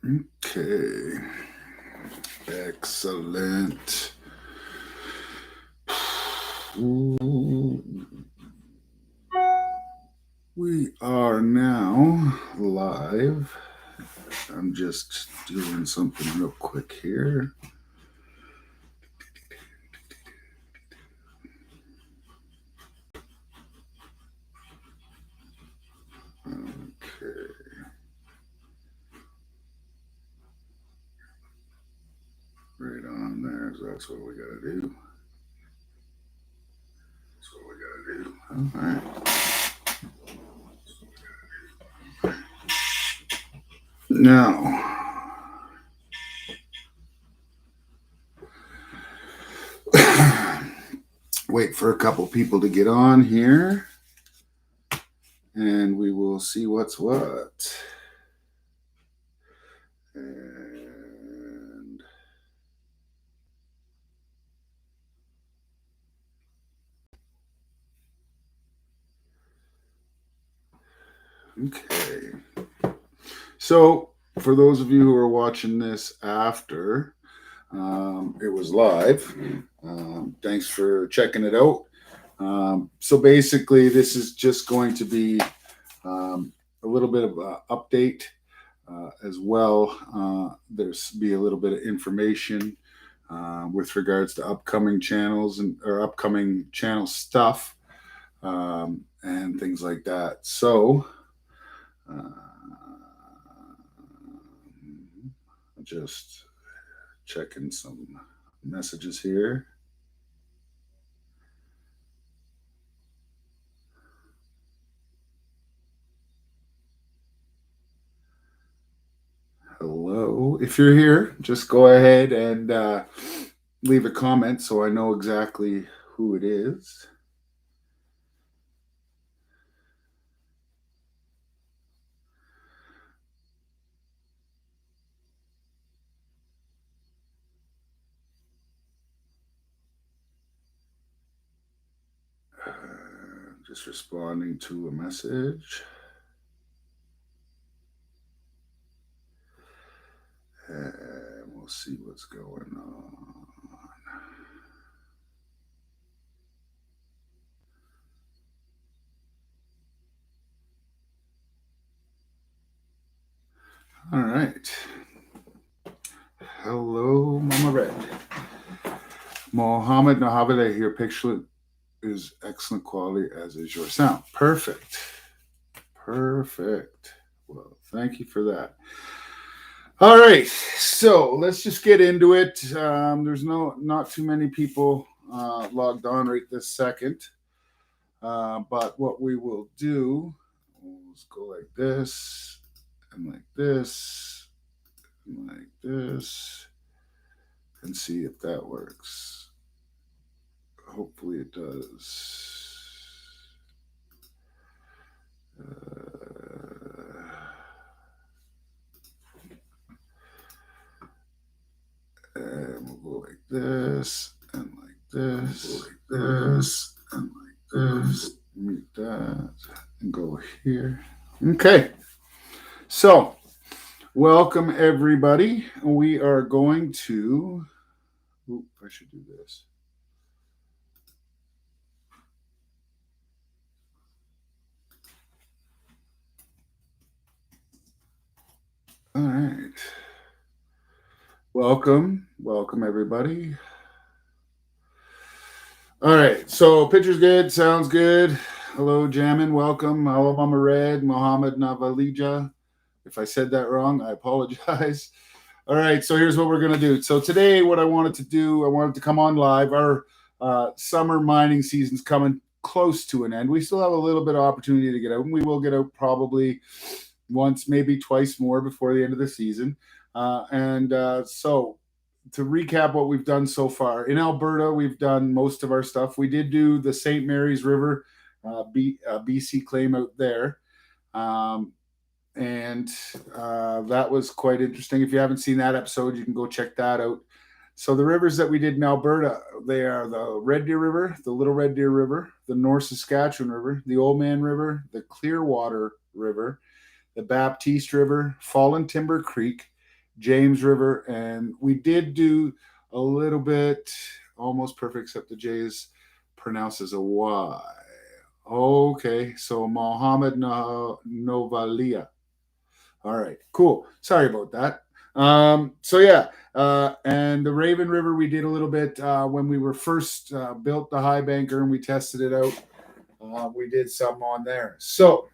Okay. Excellent. We are now live. I'm just doing something real quick here. Okay. Right on there. So that's what we got to do. That's what we got to do. All right. Now, wait for a couple people to get on here, and we will see what's what. And okay. So, for those of you who are watching this after it was live, thanks for checking it out. So, basically, this is just going to be a little bit of an update as well. There's be a little bit of information with regards to upcoming channels and or upcoming channel stuff and things like that. So, just checking some messages here. Hello. If you're here, just go ahead and leave a comment so I know exactly who it is. Just responding to a message. And we'll see what's going on. All right. Hello, Mama Red. Mohammed Nahavide here. Picture is excellent quality, as is your sound. Perfect. Perfect. Well, thank you for that. All right, so let's just get into it. There's not too many people logged on right this second, but what we will do is go like this and like this and like this and see if that works. Hopefully, it does. And we'll go like this and like this, like this, and like this. Mute that and go here. Okay. So, welcome everybody. We are going to. Oop, I should do this. All right. Welcome everybody. All right, so picture's good, sounds good. Hello, Jamin, welcome. Hello, Mama Red, Mohammed Navalija. If I said that wrong, I apologize. All right, so here's what we're going to do. So today, what I wanted to do, I wanted to come on live. Our summer mining season's coming close to an end. We still have a little bit of opportunity to get out, and we will get out probably once, maybe twice more before the end of the season. So to recap what we've done so far in Alberta, we've done most of our stuff. We did do the St. Mary's River BC claim out there. And that was quite interesting. If you haven't seen that episode, you can go check that out. So the rivers that we did in Alberta, they are the Red Deer River, the Little Red Deer River, the North Saskatchewan River, the Old Man River, the Clearwater River, the Baptiste River, Fallen Timber Creek, James River, and we did do a little bit almost perfect, except the J is pronounced as a Y. Okay, so Mohammed Novalia. All right, cool. Sorry about that. So yeah, and the Raven River we did a little bit when we were first built the high banker and we tested it out. We did some on there. So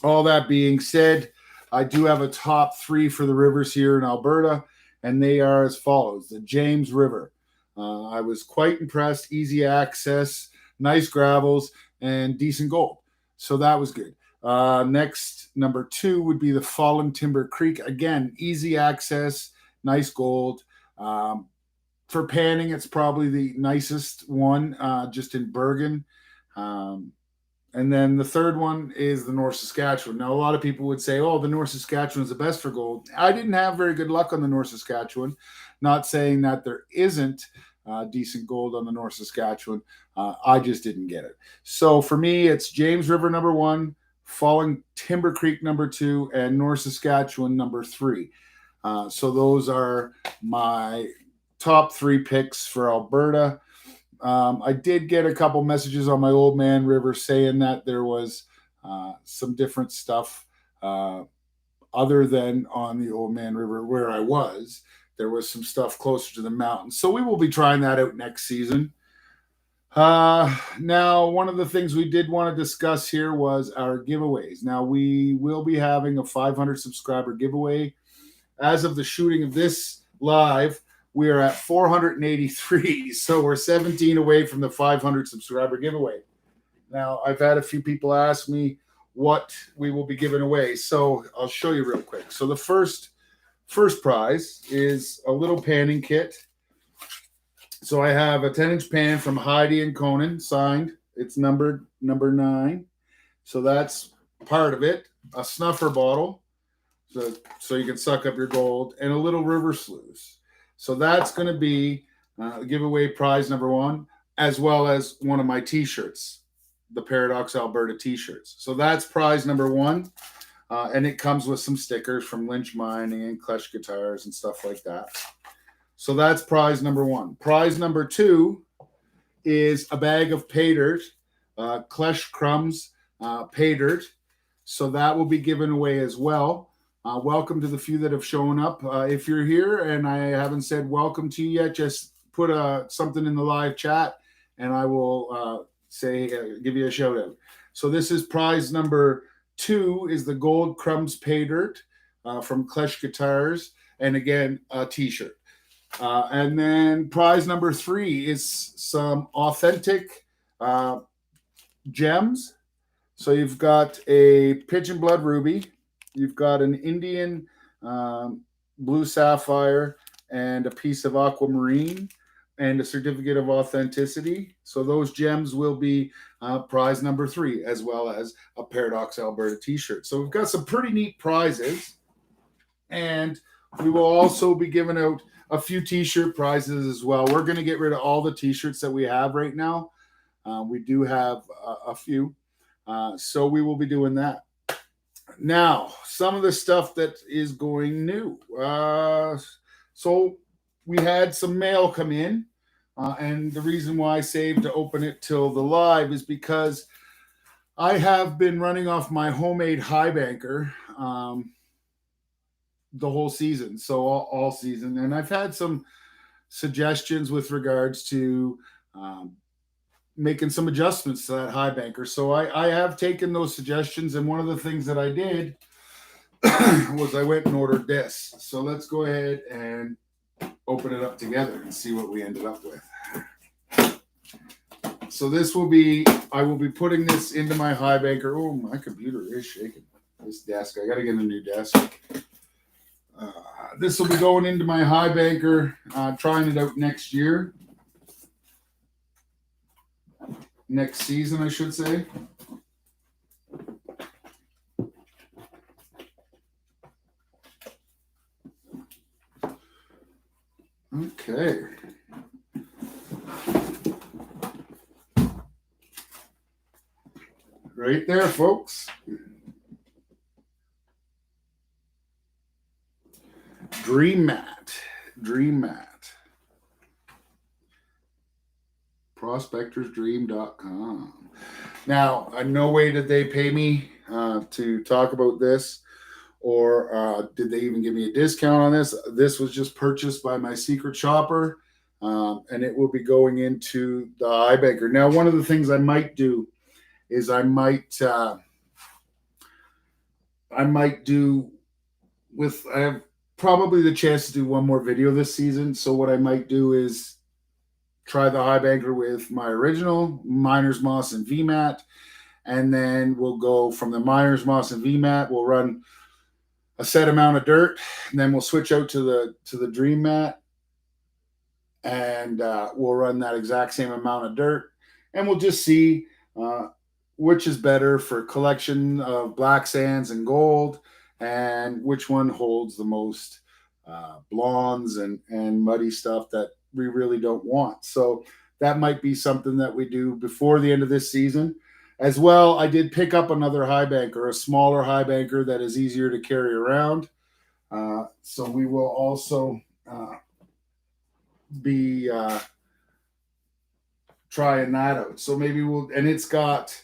all that being said, I do have a top three for the rivers here in Alberta, and they are as follows: the James River. I was quite impressed. Easy access, nice gravels, and decent gold. So that was good. Next, number two would be the Fallen Timber Creek. Again, easy access, nice gold. For panning, it's probably the nicest one, just in Bergen. Um, and then the third one is the North Saskatchewan. Now, a lot of people would say, oh, the North Saskatchewan is the best for gold. I didn't have very good luck on the North Saskatchewan. Not saying that there isn't decent gold on the North Saskatchewan. I just didn't get it. So for me, it's James River number one, Falling Timber Creek number two, and North Saskatchewan number three. So those are my top three picks for Alberta. I did get a couple messages on my Old Man River saying that there was some different stuff other than on the Old Man River where I was. There was some stuff closer to the mountains. So we will be trying that out next season. Now, one of the things we did want to discuss here was our giveaways. Now, we will be having a 500 subscriber giveaway. As of the shooting of this live, we are at 483, so we're 17 away from the 500 subscriber giveaway. Now, I've had a few people ask me what we will be giving away, so I'll show you real quick. So the first prize is a little panning kit. So I have a 10-inch pan from Heidi and Conan, signed. It's numbered number 9. So that's part of it. A snuffer bottle, so you can suck up your gold, and a little river sluice. So that's going to be giveaway prize number 1, as well as one of my T-shirts, the Paradox Alberta T-shirts. So that's prize number 1, and it comes with some stickers from Lynch Mining and Klesch Guitars and stuff like that. So that's prize number 1. Prize number 2 is a bag of pay dirt, Klesch Crumbs pay dirt. So that will be given away as well. Welcome to the few that have shown up. If you're here and I haven't said welcome to you yet, just put something in the live chat and I will give you a shout out. So this is prize number 2 is the Gold Crumbs pay dirt from Klesch Guitars, and again, a T-shirt. And then prize number 3 is some authentic gems. So you've got a pigeon blood ruby, you've got an Indian blue sapphire, and a piece of aquamarine, and a certificate of authenticity. So those gems will be prize number 3, as well as a Paradox Alberta T-shirt. So we've got some pretty neat prizes, and we will also be giving out a few T-shirt prizes as well. We're going to get rid of all the T-shirts that we have right now. We do have a few. So we will be doing that. Now, some of the stuff that is going new. So we had some mail come in. And the reason why I saved to open it till the live is because I have been running off my homemade high banker the whole season. So all season. And I've had some suggestions with regards to making some adjustments to that high banker. So I have taken those suggestions, and one of the things that I did was I went and ordered this. So let's go ahead and open it up together and see what we ended up with. So this will be, I will be putting this into my high banker. Oh, my computer is shaking. This desk, I got to get a new desk. This will be going into my high banker, trying it out next year. Next season, I should say. Okay. Right there, folks. Dream Mat. prospectorsdream.com. Now, no way did they pay me to talk about this, or did they even give me a discount on this? This was just purchased by my secret shopper, and it will be going into the iBanker. Now, one of the things I might do is I might do with, I have probably the chance to do one more video this season. So what I might do is try the high banker with my original Miner's Moss and VMAT, and then we'll go from the Miner's Moss and VMAT. We'll run a set amount of dirt, and then we'll switch out to the Dream Mat, and we'll run that exact same amount of dirt, and we'll just see which is better for collection of black sands and gold, and which one holds the most blondes and muddy stuff that we really don't want. So that might be something that we do before the end of this season. As well, I did pick up another high banker, a smaller high banker that is easier to carry around. So we will also be trying that out. So maybe we'll, and it's got,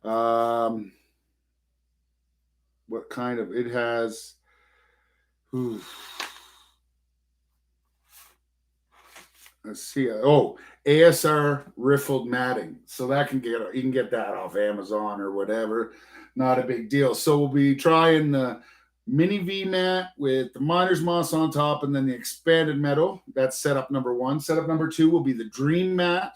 what kind of, it has, let's see. Oh, ASR riffled matting. So that you can get that off Amazon or whatever. Not a big deal. So we'll be trying the mini V mat with the Miner's Moss on top, and then the expanded metal. That's setup number 1. Setup number 2 will be the Dream Mat,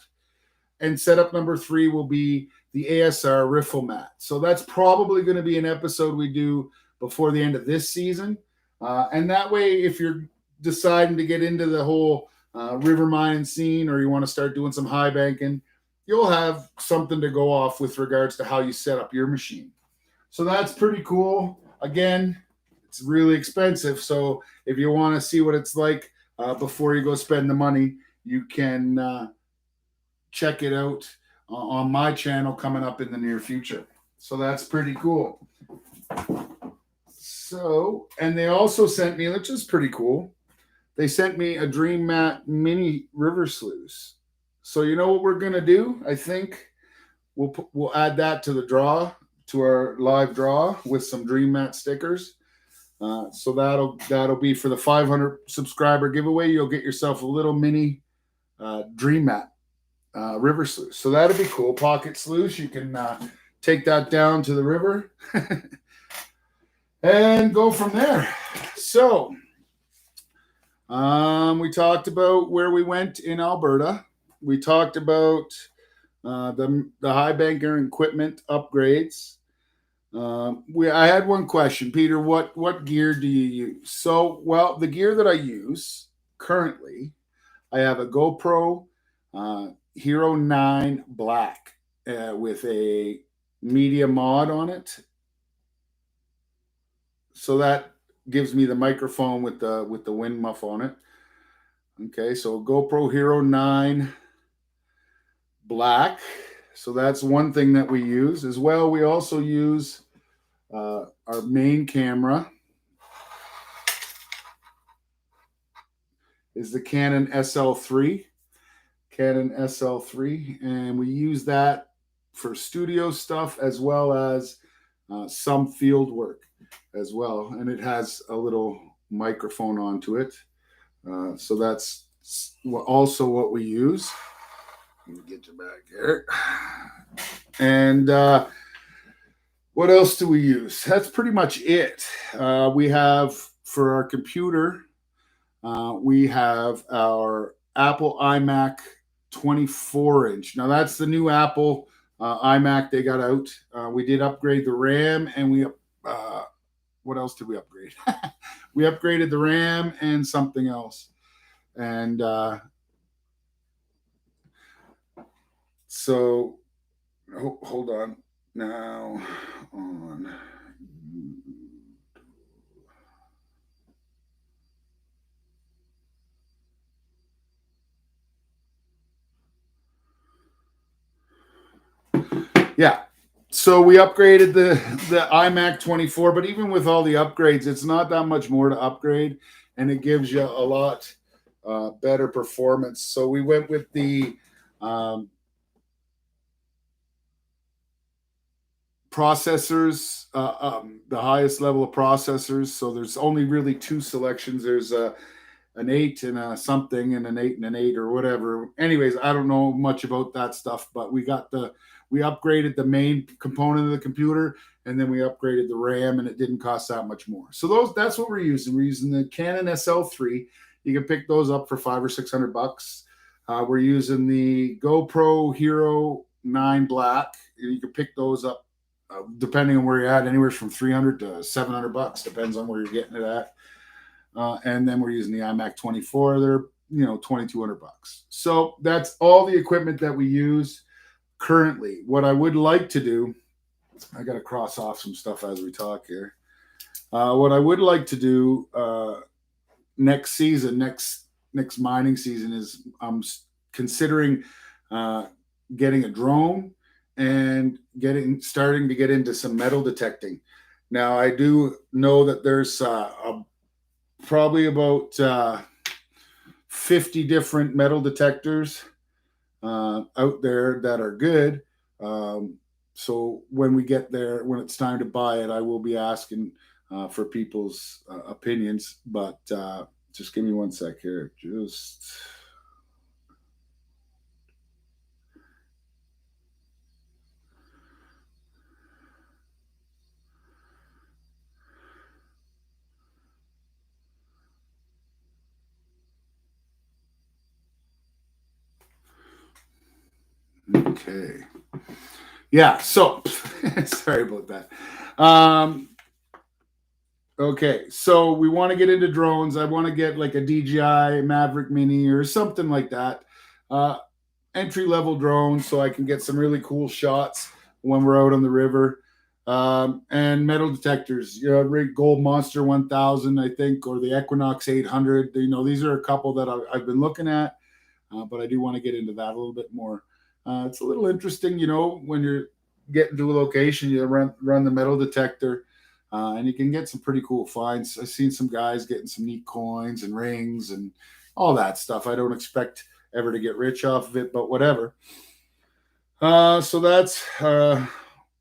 and setup number 3 will be the ASR riffle mat. So that's probably going to be an episode we do before the end of this season. And that way, if you're deciding to get into the whole river mining scene, or you want to start doing some high banking, you'll have something to go off with regards to how you set up your machine. So that's pretty cool. Again, it's really expensive. So if you want to see what it's like before you go spend the money, you can check it out on my channel coming up in the near future. So that's pretty cool. So, and they also sent me, which is pretty cool, they sent me a Dream Mat mini river sluice. So you know what we're going to do? I think we'll add that to the draw, to our live draw, with some Dream Mat stickers. So that'll be for the 500 subscriber giveaway. You'll get yourself a little mini Dream Mat river sluice. So that'll be cool. Pocket sluice. You can take that down to the river and go from there. So we talked about where we went in Alberta. We talked about the high banker equipment upgrades. I had one question, Peter. What gear do you use? So, well, the gear that I use currently, I have a GoPro Hero 9 Black with a media mod on it. So that gives me the microphone with the wind muff on it. Okay, so GoPro Hero 9 Black. So that's one thing that we use. As well, we also use our main camera is the Canon SL3. And we use that for studio stuff as well as some field work as well. And it has a little microphone onto it. So that's also what we use. Let me get you back here. And what else do we use? That's pretty much it. We have, for our computer, we have our Apple iMac 24-inch. Now, that's the new Apple iMac they got out. We did upgrade the RAM, and we what else did we upgrade? We upgraded the RAM and something else. And so, hold on. Now, on. Yeah. So we upgraded the iMac 24, but even with all the upgrades, it's not that much more to upgrade. and it gives you a lot better performance. So we went with the processors, the highest level of processors. So there's only really two selections. There's an 8 and a something, and an 8 and an 8, or whatever. Anyways, I don't know much about that stuff, but we upgraded the main component of the computer, and then we upgraded the RAM, and it didn't cost that much more. So that's what we're using. We're using the Canon SL3. You can pick those up for $500 or $600. We're using the GoPro Hero 9 Black. You can pick those up depending on where you're at, anywhere from $300 to $700. Depends on where you're getting it at. And then we're using the iMac 24. They're $2,200. So that's all the equipment that we use currently. What I would like to do, I got to cross off some stuff as we talk here. What I would like to do next season, next mining season, is I'm considering getting a drone and starting to get into some metal detecting. Now I do know that there's probably about 50 different metal detectors out there that are good. So when we get there, when it's time to buy it, I will be asking for people's opinions. But just give me one sec here. Just. Okay. Yeah. So sorry about that. Okay. So we want to get into drones. I want to get like a DJI Maverick Mini or something like that. Entry level drone, so I can get some really cool shots when we're out on the river. And metal detectors, Gold Monster 1000, I think, or the Equinox 800. These are a couple that I've been looking at, but I do want to get into that a little bit more. It's a little interesting, when you're getting to a location, you run the metal detector, and you can get some pretty cool finds. I've seen some guys getting some neat coins and rings and all that stuff. I don't expect ever to get rich off of it, but whatever. So that's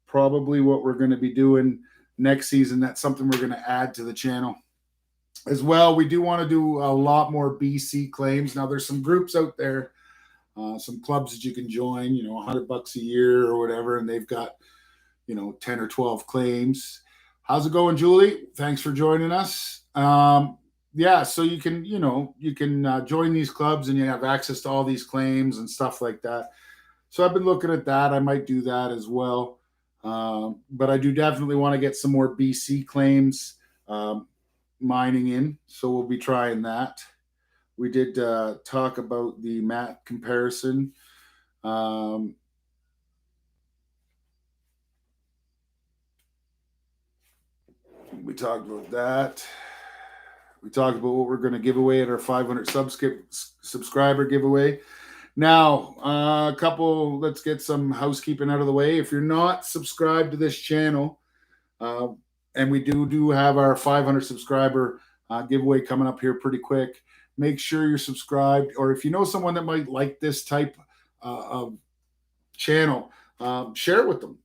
probably what we're going to be doing next season. That's something we're going to add to the channel as well. We do want to do a lot more BC claims. Now there's some groups out there, some clubs that you can join, $100 a year or whatever, and they've got 10 or 12 claims. How's it going, Julie? Thanks for joining us. Yeah, so you can join these clubs, and you have access to all these claims and stuff like that. So I've been looking at that. I might do that as well. But I do definitely want to get some more BC claims mining in. So we'll be trying that. We did talk about the map comparison. We talked about that. We talked about what we're going to give away at our 500 subscriber giveaway. Now, let's get some housekeeping out of the way. If you're not subscribed to this channel, and we do have our 500 subscriber giveaway coming up here pretty quick, make sure you're subscribed. Or if you know someone that might like this type of channel, share it with them.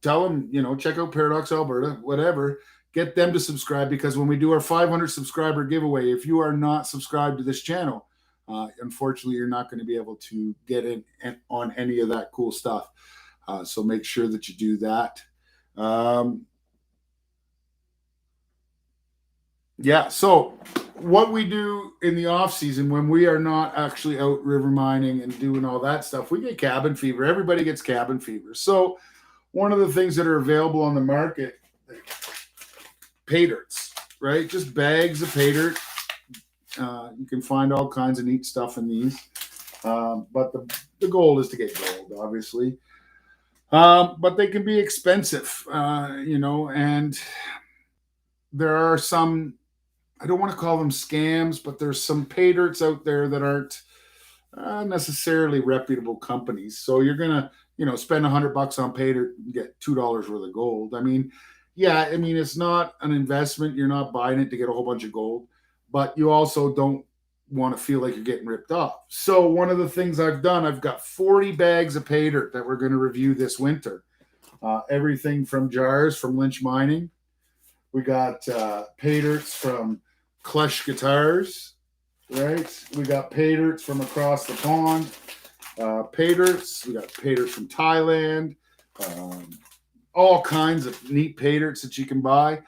Tell them, check out Paradox Alberta, whatever. Get them to subscribe, because when we do our 500 subscriber giveaway, if you are not subscribed to this channel, unfortunately, you're not going to be able to get in on any of that cool stuff. So make sure that you do that. Yeah. So what we do in the off season, when we are not actually out river mining and doing all that stuff, we get cabin fever. Everybody gets cabin fever. So one of the things that are available on the market, pay dirts, right? Just bags of pay dirt. You can find all kinds of neat stuff in these. But the goal is to get gold, obviously. But they can be expensive, and there are some, I don't want to call them scams, but there's some pay dirts out there that aren't necessarily reputable companies. So you're going to, spend $100 on pay dirt and get $2 worth of gold. It's not an investment. You're not buying it to get a whole bunch of gold. but you also don't want to feel like you're getting ripped off. So one of the things I've done, I've got 40 bags of pay dirt that we're going to review this winter. Everything from jars from Lynch Mining. We got pay dirts from Clutch Guitars, right? We got pay dirts from across the pond. Pay dirts. We got pay dirts from Thailand. All kinds of neat pay dirts that you can buy.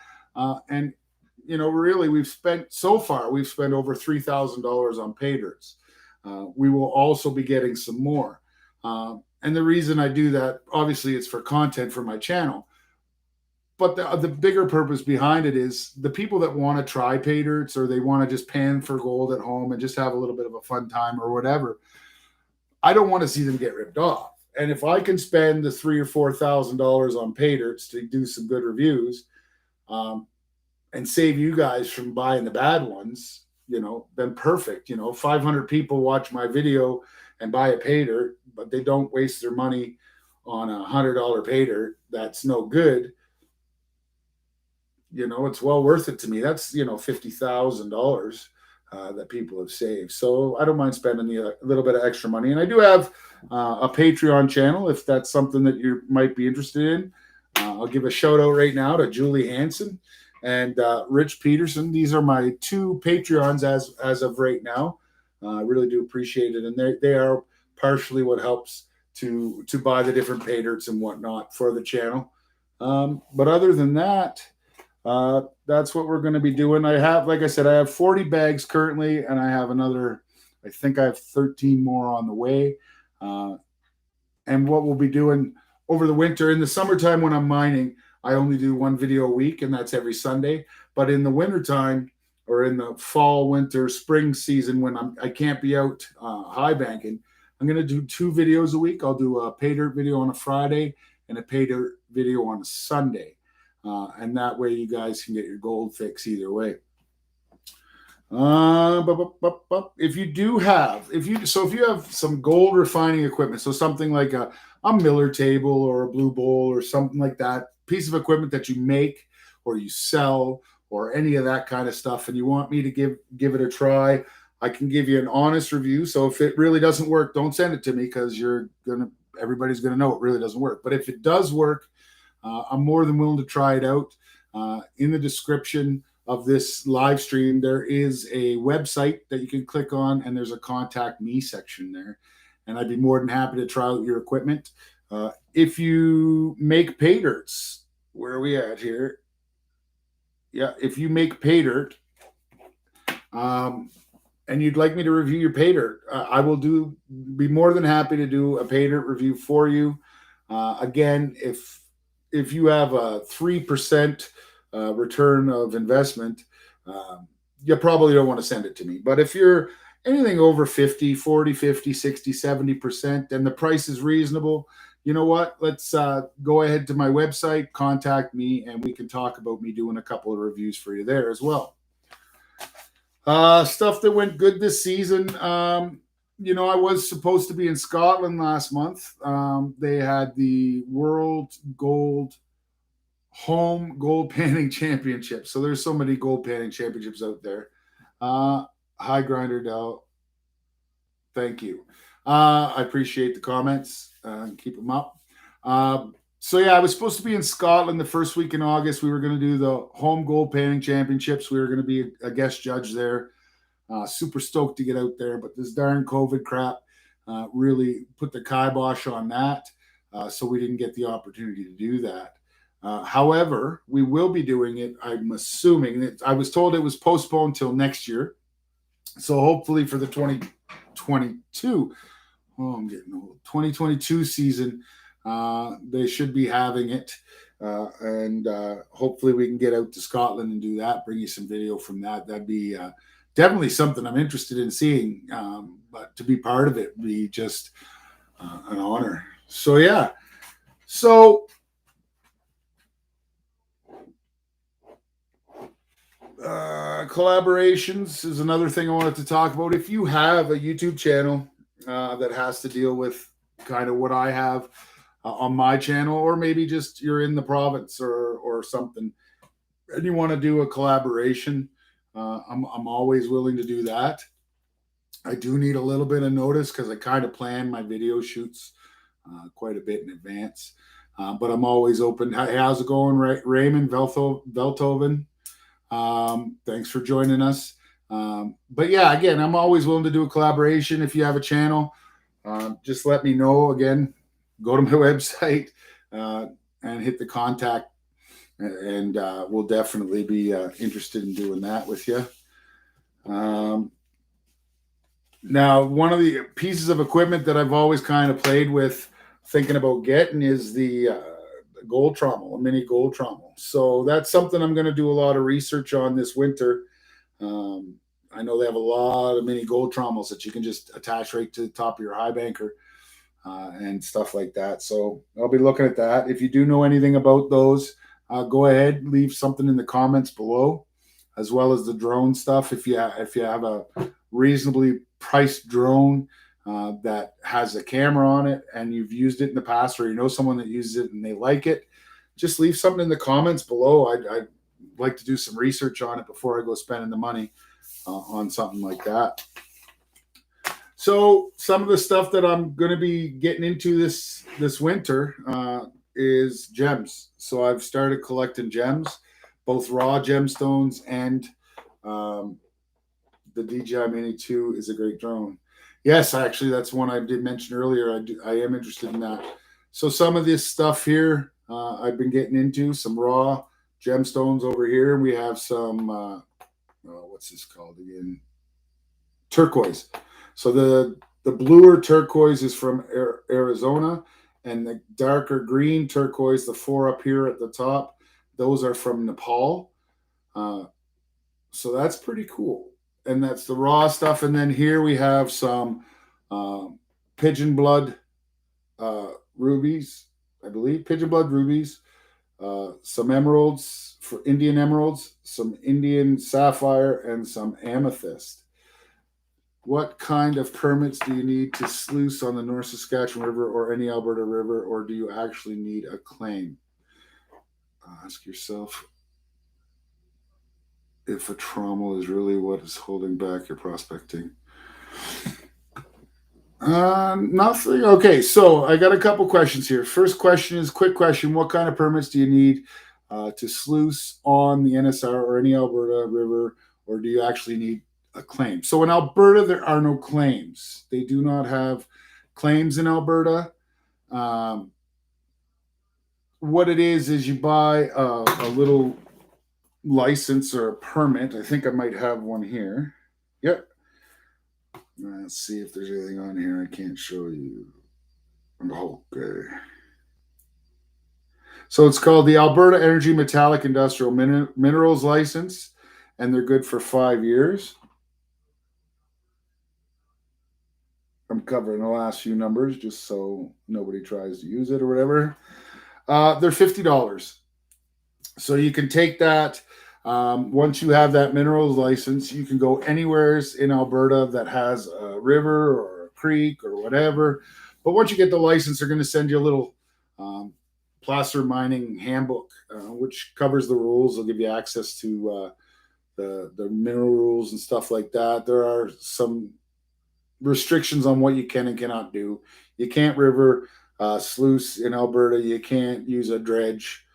And really, we've spent over $3,000 on pay dirts. We will also be getting some more. And the reason I do that, obviously, it's for content for my channel. But the bigger purpose behind it is the people that want to try pay dirts, or they want to just pan for gold at home and just have a little bit of a fun time or whatever. I don't want to see them get ripped off. And if I can spend the $3,000 or $4,000 on pay dirts to do some good reviews, and save you guys from buying the bad ones, then perfect. 500 people watch my video and buy a pay dirt, but they don't waste their money on a $100 pay dirt that's no good. It's well worth it to me. That's $50,000 that people have saved. So I don't mind spending a little bit of extra money. And I do have a Patreon channel if that's something that you might be interested in. I'll give a shout out right now to Julie Hansen and Rich Peterson. These are my two Patreons as of right now. I really do appreciate it, and they are partially what helps to buy the different pay dirts and whatnot for the channel. But other than that, that's what we're going to be doing. Like I said, I have 40 bags currently, and I have I think I have 13 more on the way. And what we'll be doing over the winter, in the summertime when I'm mining, I only do one video a week, and that's every Sunday. But in the wintertime, or in the fall, winter, spring season, when I can't be out high banking, I'm going to do 2 videos a week. I'll do a pay dirt video on a Friday and a pay dirt video on a Sunday. And that way you guys can get your gold fix either way. If you have some gold refining equipment, so something like a Miller table or a Blue Bowl or something like that, piece of equipment that you make or you sell or any of that kind of stuff, and you want me to give it a try, I can give you an honest review. So if it really doesn't work, don't send it to me, because everybody's gonna know it really doesn't work. But if it does work, I'm more than willing to try it out. In the description of this live stream, there is a website that you can click on, and there's a contact me section there. And I'd be more than happy to try out your equipment. If you make pay dirts, where are we at here? Yeah, if you make pay dirt, and you'd like me to review your pay dirt, I will be more than happy to do a pay dirt review for you. Again, if you have a 3% return of investment, you probably don't want to send it to me. But if you're anything over 40, 50, 60, 70%, and the price is reasonable, you know what? Let's go ahead to my website, contact me, and we can talk about me doing a couple of reviews for you there as well. Stuff that went good this season. I was supposed to be in Scotland last month. They had the World Home Gold Panning Championship. So there's so many gold panning championships out there. Hi, Grinder Dell. Thank you. I appreciate the comments. Keep them up. So yeah, I was supposed to be in Scotland the first week in August. We were going to do the Home Gold Panning Championships. We were going to be a guest judge there. Super stoked to get out there, but this darn COVID crap really put the kibosh on that. So we didn't get the opportunity to do that. However, we will be doing it. I'm assuming I was told it was postponed till next year. So hopefully for the 2022, I'm getting old, 2022 season, they should be having it. And hopefully we can get out to Scotland and do that, bring you some video from that. That'd be definitely something I'm interested in seeing. But to be part of it would be just an honor. So, yeah. So, collaborations is another thing I wanted to talk about. If you have a YouTube channel that has to deal with kind of what I have on my channel, or maybe just you're in the province or something, and you want to do a collaboration, I'm always willing to do that. I do need a little bit of notice because I kind of plan my video shoots quite a bit in advance. But I'm always open. Hey, how's it going, Raymond Veltoven? Thanks for joining us. But yeah, again, I'm always willing to do a collaboration. If you have a channel, just let me know. Again, go to my website and hit the contact, and we'll definitely be interested in doing that with you. Now, one of the pieces of equipment that I've always kind of played with, thinking about getting, is the gold trommel, a mini gold trommel. So that's something I'm going to do a lot of research on this winter. I know they have a lot of mini gold trommels that you can just attach right to the top of your high banker and stuff like that. So I'll be looking at that. If you do know anything about those, go ahead, leave something in the comments below, as well as the drone stuff. If you have a reasonably priced drone that has a camera on it and you've used it in the past, or you know someone that uses it and they like it, just leave something in the comments below. I'd like to do some research on it before I go spending the money on something like that. So some of the stuff that I'm going to be getting into this winter is gems. So I've started collecting gems, both raw gemstones and the DJI Mini 2 is a great drone. Yes, actually, that's one I did mention earlier. I am interested in that. So some of this stuff here I've been getting into, some raw gemstones over here. We have some, what's this called again? Turquoise. So the bluer turquoise is from Arizona, and the darker green turquoise, the four up here at the top, those are from Nepal. So that's pretty cool. And that's the raw stuff. And then here we have some pigeon blood rubies, I believe, pigeon blood rubies, some emeralds, for Indian emeralds, some Indian sapphire, and some amethyst. What kind of permits do you need to sluice on the North Saskatchewan River or any Alberta river, or do you actually need a claim? Ask yourself if a trommel is really what is holding back your prospecting. Nothing. Okay, so I got a couple questions here. First question is quick question. What kind of permits do you need to sluice on the NSR or any Alberta river, or do you actually need a claim? So in Alberta, there are no claims. They do not have claims in Alberta. What it is you buy a little license or a permit. I think I might have one here. Yep. Let's see if there's anything on here I can't show you. Okay. So it's called the Alberta Energy Metallic Industrial Minerals License, and they're good for 5 years. I'm covering the last few numbers just so nobody tries to use it or whatever. They're $50. So you can take that. Once you have that minerals license, you can go anywhere in Alberta that has a river or a creek or whatever. But once you get the license, they're going to send you a little placer mining handbook, which covers the rules. They'll give you access to the mineral rules and stuff like that. There are some restrictions on what you can and cannot do. You can't river sluice in Alberta. You can't use a dredge,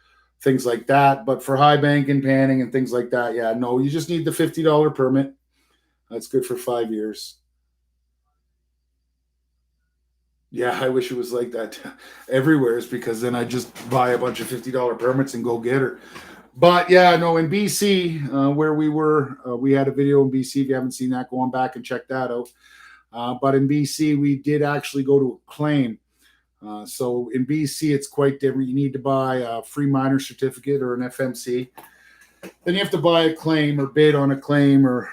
things like that. But for high bank and panning and things like that, yeah, no, you just need the $50 permit. That's good for 5 years. Yeah, I wish it was like that everywhere, because then I just buy a bunch of $50 permits and go get her. But yeah, no, in BC, where we were, we had a video in BC. If you haven't seen that, go on back and check that out. But in BC, we did actually go to a claim. So in BC, it's quite different. You need to buy a free miner certificate or an FMC. Then you have to buy a claim or bid on a claim, or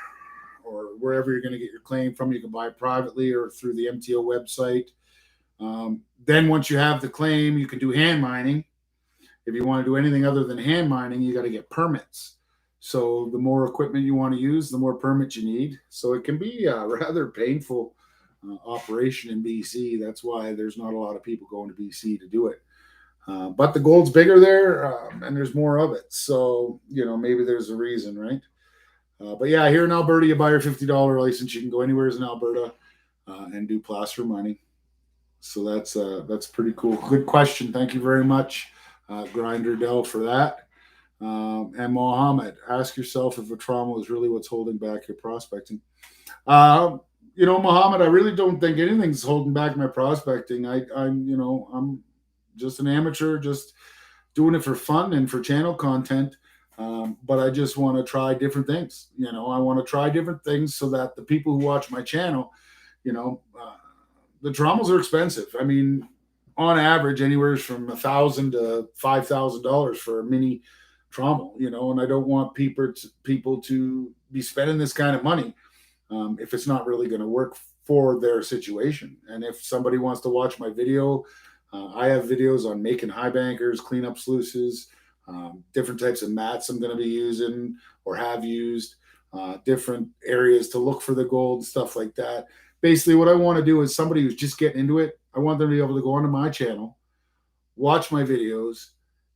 wherever you're going to get your claim from. You can buy it privately or through the MTO website. Then once you have the claim, you can do hand mining. If you want to do anything other than hand mining, you got to get permits. So the more equipment you want to use, the more permits you need. So it can be a rather painful operation in BC. That's why there's not a lot of people going to BC to do it. But the gold's bigger there, and there's more of it. So, maybe there's a reason, right? But yeah, here in Alberta, you buy your $50 license. You can go anywhere in Alberta and do placer money. So that's pretty cool. Good question. Thank you very much, Grinder Dell, for that. And Mohammed, ask yourself if a trauma is really what's holding back your prospecting. Uh, Mohammed, I really don't think anything's holding back my prospecting. I'm just an amateur, just doing it for fun and for channel content. But I just want to try different things. I want to try different things so that the people who watch my channel, the trommels are expensive. I mean, on average, anywhere from $1,000 to $5,000 for a mini trommel. And I don't want people to be spending this kind of money if it's not really going to work for their situation. And if somebody wants to watch my video, I have videos on making high bankers, cleanup sluices, different types of mats I'm going to be using or have used, different areas to look for the gold, stuff like that. Basically, what I want to do is somebody who's just getting into it, I want them to be able to go onto my channel, watch my videos,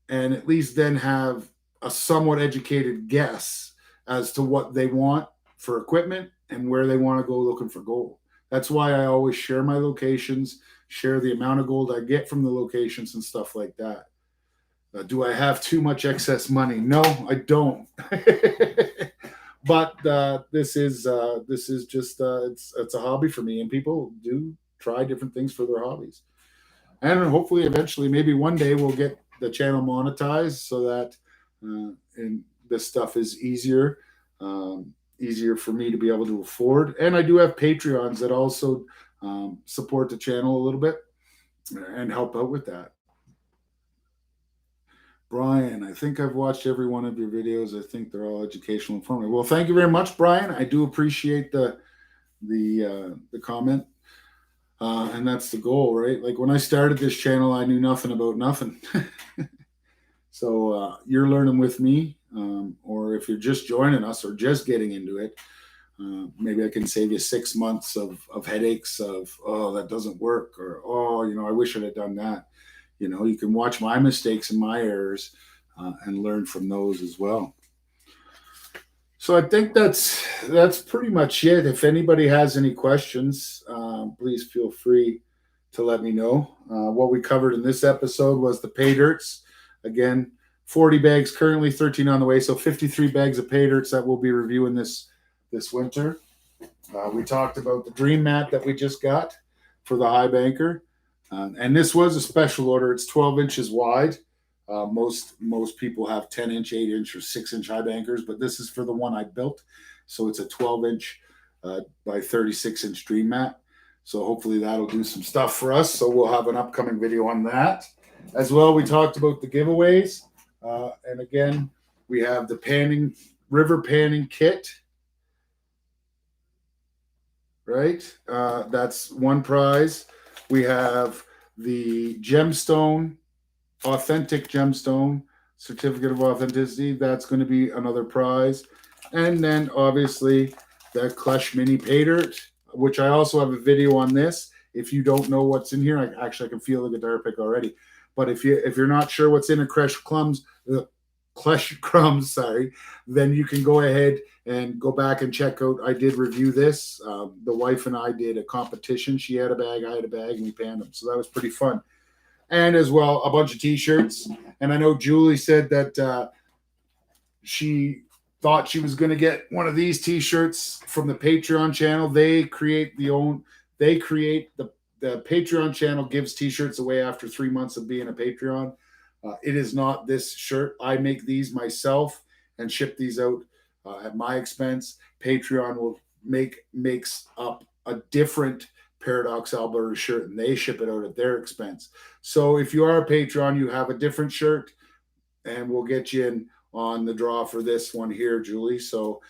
and at least then have a somewhat educated guess as to what they want for equipment and where they want to go looking for gold. That's why I always share my locations, share the amount of gold I get from the locations and stuff like that. Do I have too much excess money? No, I don't. But this is just it's a hobby for me, and people do try different things for their hobbies. And hopefully, eventually, maybe one day we'll get the channel monetized so that and this stuff is easier for me to be able to afford. And I do have Patreons that also support the channel a little bit and help out with that. Brian, I think I've watched every one of your videos. I think they're all educational and informative. Well, thank you very much, Brian. I do appreciate the comment. And that's the goal, right? Like when I started this channel, I knew nothing about nothing. So you're learning with me, or if you're just joining us or just getting into it, maybe I can save you 6 months of headaches of, oh, that doesn't work, or, oh, I wish I'd have done that. You can watch my mistakes and my errors and learn from those as well. So I think that's pretty much it. If anybody has any questions, please feel free to let me know. What we covered in this episode was the pay dirts. Again, 40 bags currently, 13 on the way. So 53 bags of pay dirts that we'll be reviewing this winter. We talked about the dream mat that we just got for the high banker. And this was a special order. It's 12 inches wide. Most people have 10-inch, 8-inch, or 6-inch high bankers, but this is for the one I built. So it's a 12-inch by 36-inch dream mat. So hopefully that'll do some stuff for us. So we'll have an upcoming video on that. As well, we talked about the giveaways. And again, we have the river panning kit. Right? That's one prize. We have the gemstone, authentic gemstone, certificate of authenticity. That's going to be another prize. And then obviously the Klesh Mini Pay Dirt, which I also have a video on this. If you don't know what's in here, I can feel the guitar pick already. But if you're not sure what's in a Klesh Crumbs, then you can go ahead and go back and check out. I did review this. The wife and I did a competition. She had a bag, I had a bag, and we panned them. So that was pretty fun. And as well, a bunch of T-shirts. And I know Julie said that she thought she was going to get one of these T-shirts from the Patreon channel. The Patreon channel gives T-shirts away after 3 months of being a Patreon. It is not this shirt. I make these myself and ship these out at my expense. Patreon makes up a different Paradox Alberta shirt, and they ship it out at their expense. So if you are a Patreon, you have a different shirt, and we'll get you in on the draw for this one here, Julie. So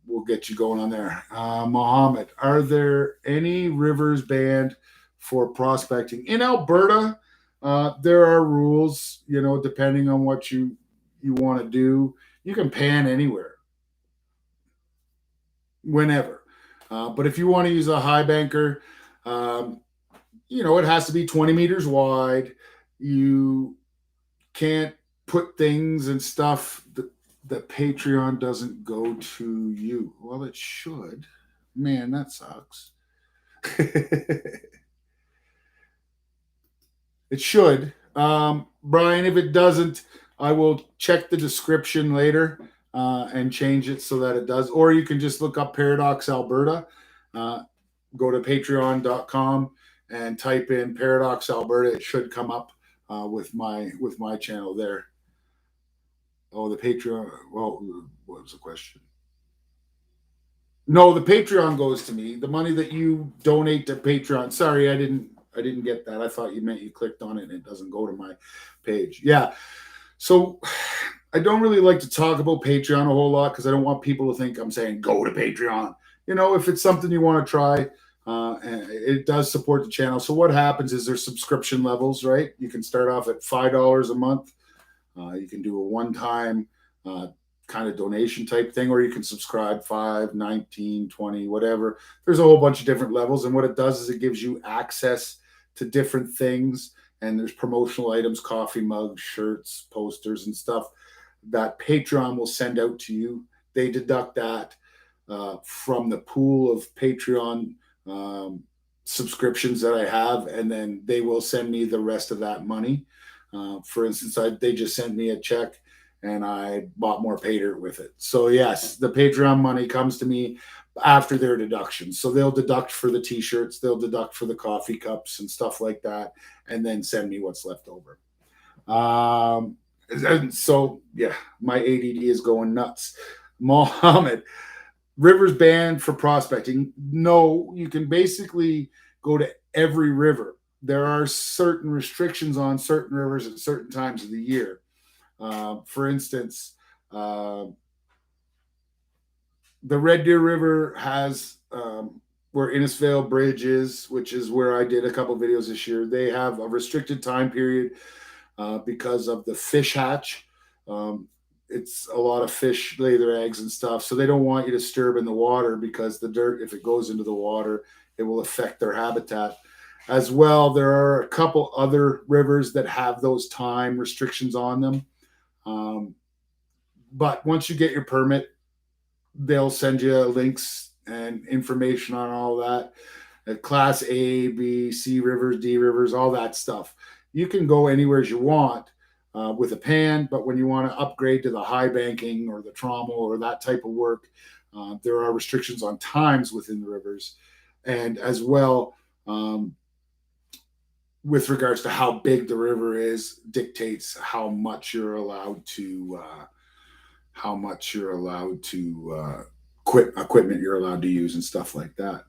we'll get you going on there. Mohammed, are there any rivers banned for prospecting in Alberta? There are rules, depending on what you want to do. You can pan anywhere, whenever. But if you want to use a high banker, it has to be 20 meters wide. You can't put things and stuff The Patreon doesn't go to you. Well, it should. Man, that sucks. It should. Brian, if it doesn't, I will check the description later and change it so that it does. Or you can just look up Paradox Alberta. Uh, Go to patreon.com and type in Paradox Alberta. It should come up with my channel there. Oh, the Patreon. Well, what was the question? No, the Patreon goes to me. The money that you donate to Patreon. Sorry, I didn't get that. I thought you meant you clicked on it and it doesn't go to my page. Yeah. So I don't really like to talk about Patreon a whole lot because I don't want people to think I'm saying go to Patreon. If it's something you want to try, and it does support the channel. So what happens is there's subscription levels, right? You can start off at $5 a month. You can do a one-time uh, kind of donation type thing, or you can subscribe 5, 19, 20, whatever. There's a whole bunch of different levels. And what it does is it gives you access to different things. And there's promotional items, coffee mugs, shirts, posters, and stuff that Patreon will send out to you. They deduct that from the pool of Patreon subscriptions that I have, and then they will send me the rest of that money. For instance, they just sent me a check and I bought more pay dirt with it. So yes, the Patreon money comes to me after their deductions. So they'll deduct for the t-shirts, they'll deduct for the coffee cups and stuff like that, and then send me what's left over. And so yeah, my ADD is going nuts. Mohammed, rivers banned for prospecting. No, you can basically go to every river. There are certain restrictions on certain rivers at certain times of the year. For instance, the Red Deer River has where Innisfail Bridge is, which is where I did a couple videos this year. They have a restricted time period because of the fish hatch. It's a lot of fish lay their eggs and stuff, so they don't want you to disturb in the water because the dirt, if it goes into the water, it will affect their habitat. As well, there are a couple other rivers that have those time restrictions on them. But once you get your permit, they'll send you links and information on all that. Class A, B, C rivers, D rivers, all that stuff. You can go anywhere as you want with a pan, but when you want to upgrade to the high banking or the trommel or that type of work, there are restrictions on times within the rivers. And as well, with regards to how big the river is, dictates how much you're allowed to equipment you're allowed to use and stuff like that.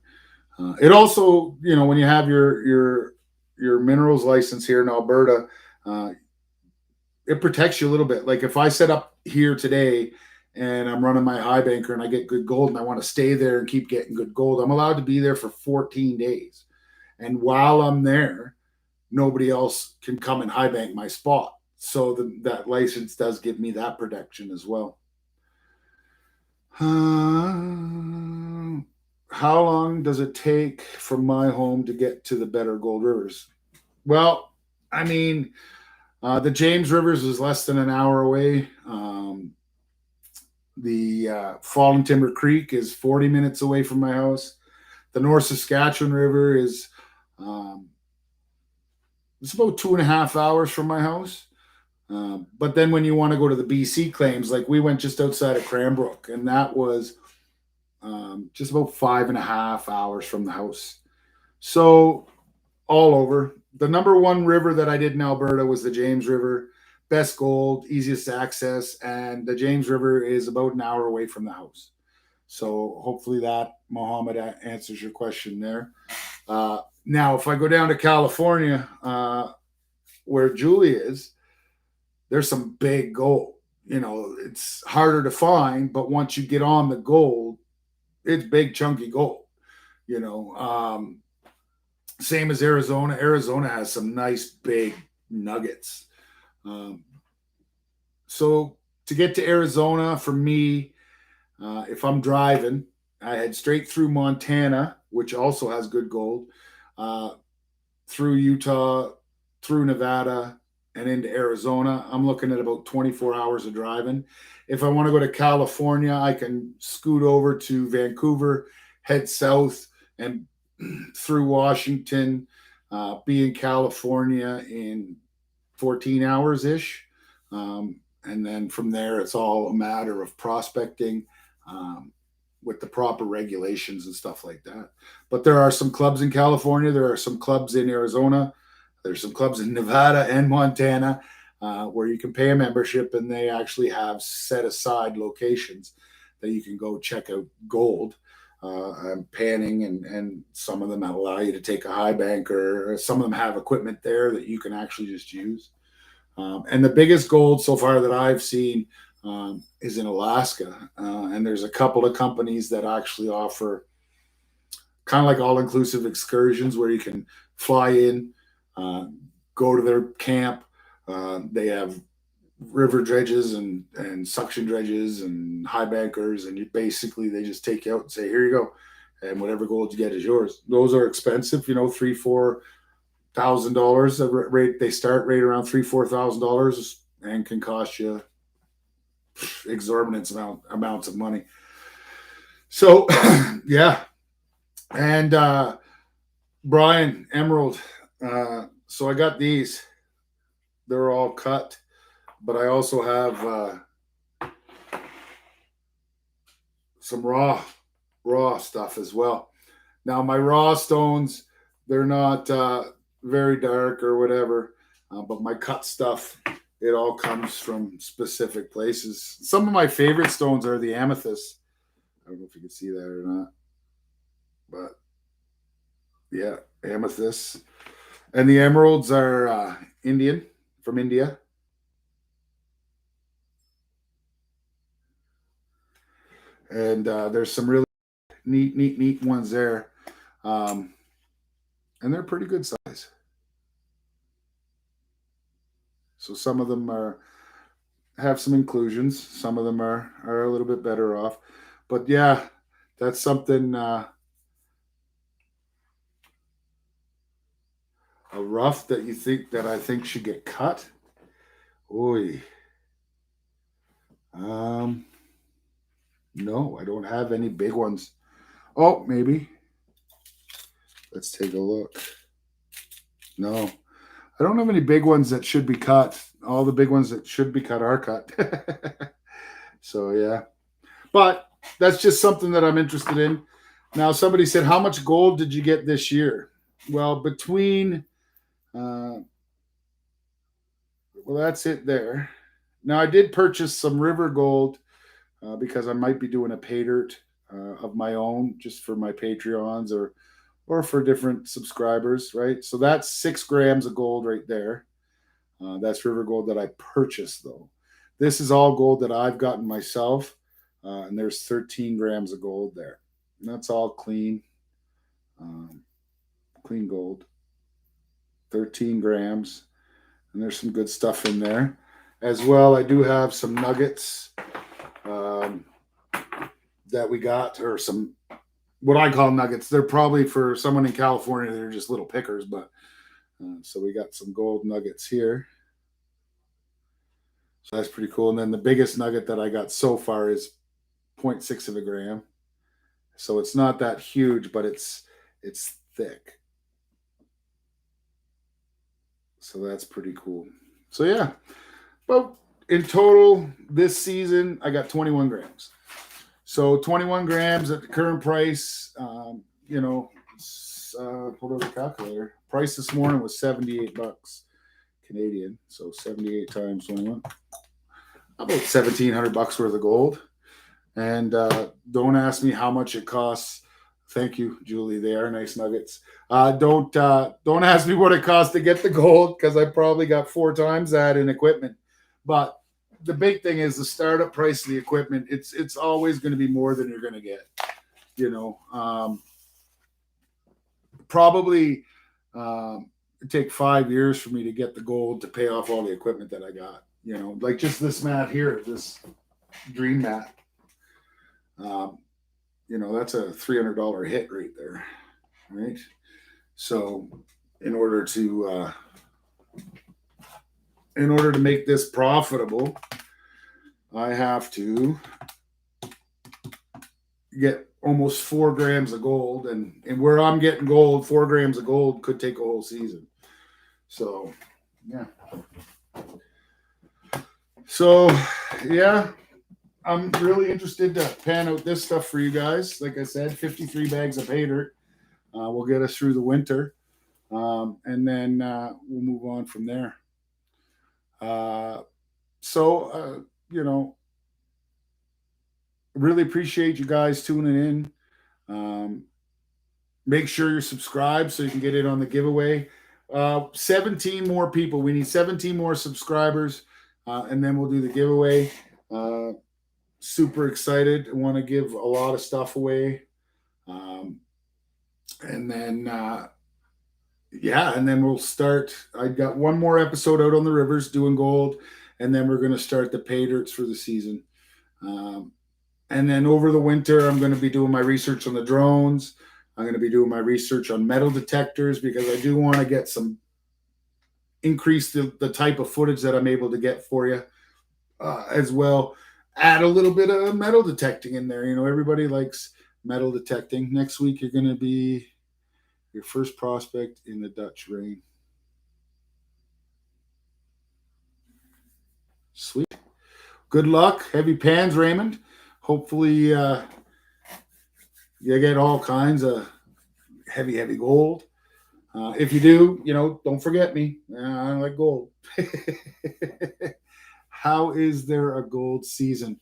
It also, when you have your minerals license here in Alberta, it protects you a little bit. Like if I set up here today and I'm running my high banker and I get good gold and I want to stay there and keep getting good gold, I'm allowed to be there for 14 days. And while I'm there, nobody else can come and high bank my spot. So that license does give me that protection as well. How long does it take from my home to get to the Better Gold Rivers? Well, I mean, the James Rivers is less than an hour away. The Falling Timber Creek is 40 minutes away from my house. The North Saskatchewan River is it's about 2.5 hours from my house. But then when you want to go to the BC claims, like we went just outside of Cranbrook, and that was just about 5.5 hours from the house. So all over. The number one river that I did in Alberta was the James River. Best gold, easiest access, and the James River is about an hour away from the house. So hopefully that, Mohammed, answers your question there. Now, if I go down to California, where Julie is, there's some big gold. It's harder to find, but once you get on the gold, it's big, chunky gold. Same as Arizona. Arizona has some nice big nuggets. So to get to Arizona, for me, if I'm driving, I head straight through Montana, which also has good gold, through Utah, through Nevada, and into Arizona, I'm looking at about 24 hours of driving. If I want to go to California, I can scoot over to Vancouver, head south, and through Washington, be in California in 14 hours ish. And then from there, it's all a matter of prospecting um, with the proper regulations and stuff like that. But there are some clubs in California, there are some clubs in Arizona, there's some clubs in Nevada and Montana where you can pay a membership and they actually have set aside locations that you can go check out gold. And panning, and some of them allow you to take a high bank, or some of them have equipment there that you can actually just use. And the biggest gold so far that I've seen is in Alaska. And there's a couple of companies that actually offer kind of like all inclusive excursions where you can fly in, uh, go to their camp. They have river dredges and suction dredges and high bankers. And you basically, they just take you out and say, here you go. And whatever gold you get is yours. Those are expensive, you know, $3,000-4,000. Rate they start right around $3,000-4,000 and can cost you exorbitant amounts of money. So yeah, and Brian Emerald. So I got these. They're all cut, but I also have some raw stuff as well. Now my raw stones, they're not very dark or whatever, but my cut stuff, it all comes from specific places. Some of my favorite stones are the amethyst. I don't know if you can see that or not, but yeah, amethyst. And the emeralds are Indian, from India. And there's some really neat ones there. Um, and they're pretty good size. So some of them are have some inclusions. Some of them are a little bit better off. But yeah, that's something a rough that you think that I think should get cut. Oy. Um, no, I don't have any big ones. Oh, maybe. Let's take a look. No, I don't have any big ones that should be cut. All the big ones that should be cut are cut. So yeah, but that's just something that I'm interested in. Now, somebody said, "How much gold did you get this year?" Well, well, that's it there. Now, I did purchase some river gold because I might be doing a pay dirt of my own, just for my Patreons or for different subscribers, right? So that's 6 grams of gold right there. That's river gold that I purchased, though. This is all gold that I've gotten myself, and there's 13 grams of gold there. And that's all clean, um, clean gold. 13 grams, and there's some good stuff in there as well. I do have some nuggets um, that we got, or some what I call nuggets. They're probably for someone in California, they're just little pickers, but so we got some gold nuggets here. So that's pretty cool. And then the biggest nugget that I got so far is zero point 0.6 of a gram. So it's not that huge, but it's thick. So that's pretty cool. So yeah, but in total this season I got 21 grams. So 21 grams at the current price. You know, pulled out the calculator. Price this morning was $78 Canadian. So 78 times 21, about $1,700 worth of gold. And don't ask me how much it costs. Thank you, Julie. They are nice nuggets. Don't ask me what it costs to get the gold, because I probably got 4 times that in equipment. But the big thing is the startup price of the equipment. It's always going to be more than you're going to get. You know, probably take 5 years for me to get the gold to pay off all the equipment that I got. You know, like just this mat here, this dream mat. You know, that's a $300 hit right there, right? So, in order to in order to make this profitable, I have to get almost 4 grams of gold, and where I'm getting gold, 4 grams of gold could take a whole season. So, yeah. So, yeah, I'm really interested to pan out this stuff for you guys. Like I said, 53 bags of pay dirt will get us through the winter, and then we'll move on from there. So, really appreciate you guys tuning in. Make sure you're subscribed so you can get in on the giveaway. 17 more people. We need 17 more subscribers, and then we'll do the giveaway. Super excited. I want to give a lot of stuff away. And then, and then we'll start. I got one more episode out on the rivers doing gold, and then we're going to start the pay dirts for the season. And then over the winter, I'm going to be doing my research on the drones. I'm going to be doing my research on metal detectors because I do want to get some increase the type of footage that I'm able to get for you as well. Add a little bit of metal detecting in there. Everybody likes metal detecting. Next week, you're going to be your first prospect in the Dutch rain. Sweet. Good luck. Heavy pans, Raymond. Hopefully, you get all kinds of heavy gold. If you do, don't forget me. I like gold. How is there a gold season?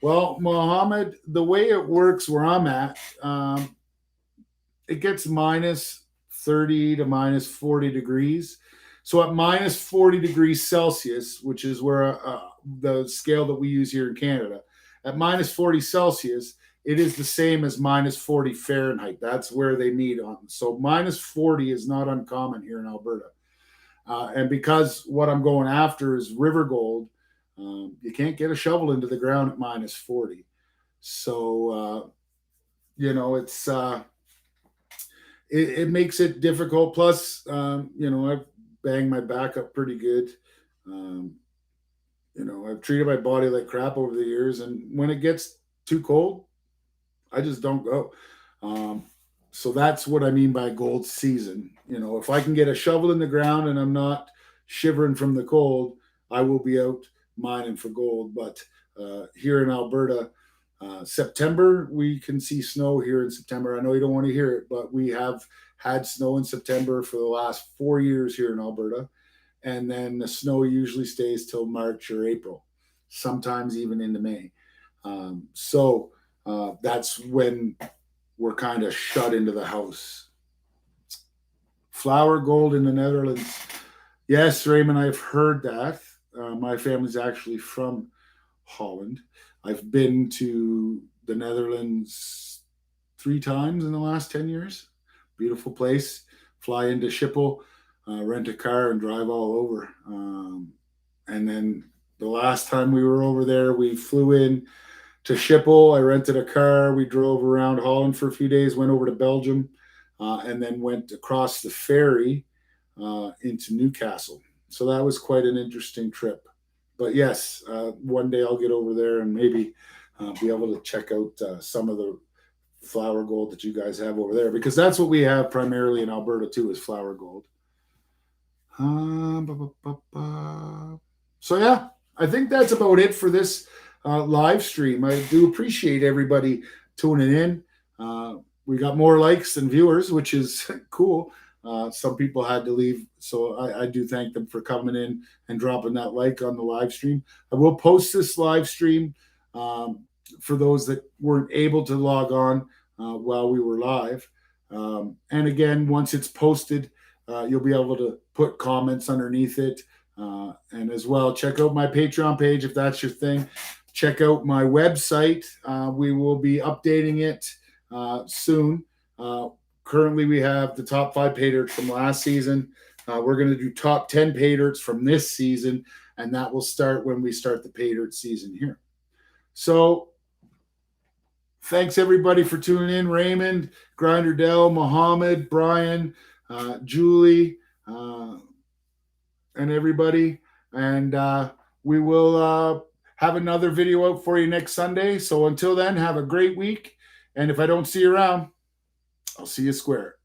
Well, Mohammed, the way it works where I'm at, it gets minus 30 to minus 40 degrees. So at minus 40 degrees Celsius, which is where the scale that we use here in Canada, at minus 40 Celsius, it is the same as minus 40 Fahrenheit. That's where they meet on. So minus 40 is not uncommon here in Alberta. And because what I'm going after is river gold, you can't get a shovel into the ground at minus 40. So, it's it makes it difficult. Plus, I've banged my back up pretty good. I've treated my body like crap over the years. And when it gets too cold, I just don't go. So that's what I mean by gold season. If I can get a shovel in the ground and I'm not shivering from the cold, I will be out mining for gold. But here in Alberta, September, we can see snow here in September. I know you don't want to hear it, but we have had snow in September for the last 4 years here in Alberta. And then the snow usually stays till March or April, sometimes even into May. So that's when we're kind of shut into the house. Flour gold in the Netherlands. Yes, Raymond, I've heard that. My family's actually from Holland. I've been to the Netherlands 3 times in the last 10 years. Beautiful place. Fly into Schiphol, rent a car, and drive all over. And then the last time we were over there, we flew in to Schiphol. I rented a car. We drove around Holland for a few days, went over to Belgium, and then went across the ferry into Newcastle. So that was quite an interesting trip. But yes, one day I'll get over there and maybe be able to check out some of the flour gold that you guys have over there, because that's what we have primarily in Alberta too, is flour gold. So yeah, I think that's about it for this live stream. I do appreciate everybody tuning in. We got more likes than viewers, which is cool. Some people had to leave, so I do thank them for coming in and dropping that like on the live stream. I will post this live stream for those that weren't able to log on while we were live. And again, once it's posted, you'll be able to put comments underneath it. And as well, check out my Patreon page if that's your thing. Check out my website. We will be updating it soon. Currently, we have the top 5 pay dirts from last season. We're going to do top 10 pay dirts from this season, and that will start when we start the pay dirt season here. So thanks, everybody, for tuning in. Raymond, Grinder Dell, Mohammed, Brian, Julie, and everybody. And we will have another video out for you next Sunday. So until then, have a great week. And if I don't see you around, I'll see you square.